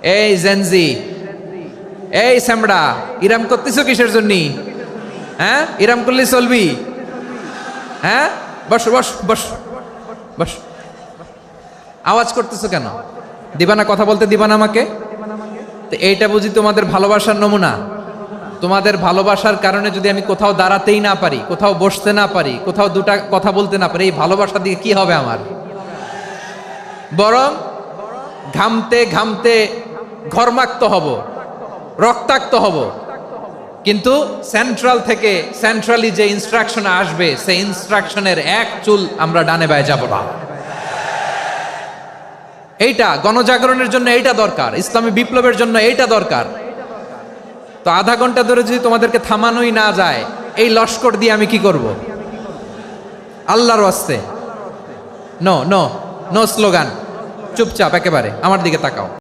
এই জেনজি, এই স্যামড়া, ইরাম করতেছো কিসের জন্য? হ্যাঁ, ইরাম করলে চলবি? হ্যাঁ, বস বস বস বস। আওয়াজ করতেছো কেন? দিবা না, কথা বলতে দিবা না আমাকে? তো এইটা বুঝি তোমাদের ভালোবাসার নমুনা? তোমাদের ভালোবাসার কারণে যদি আমি কোথাও দাঁড়াতেই না পারি, কোথাও বসতে না পারি, কোথাও দুটা কথা বলতে না পারি, এই ভালোবাসা দিয়ে কি হবে আমার? বরং ঘামতে ঘামতে ঘর্মাক্ত হব, রক্তাক্ত হব, কিন্তু সেন্ট্রাল থেকে সেন্ট্রালি যে ইনস্ট্রাকশন আসবে, সেই ইনস্ট্রাকশনের এক চুল আমরা ডানে বায়ে যাব না। এইটা গণজাগরণের জন্য এইটা দরকার, ইসলামী বিপ্লবের জন্য এইটা দরকার। তো আধা ঘন্টা ধরে যদি তোমাদেরকে থামানোই না যায়, এই লস্কর দিয়ে আমি কি করব? আল্লাহর ওয়াস্তে নো নো নো স্লোগান, চুপচাপ একেবারে আমার দিকে তাকাও।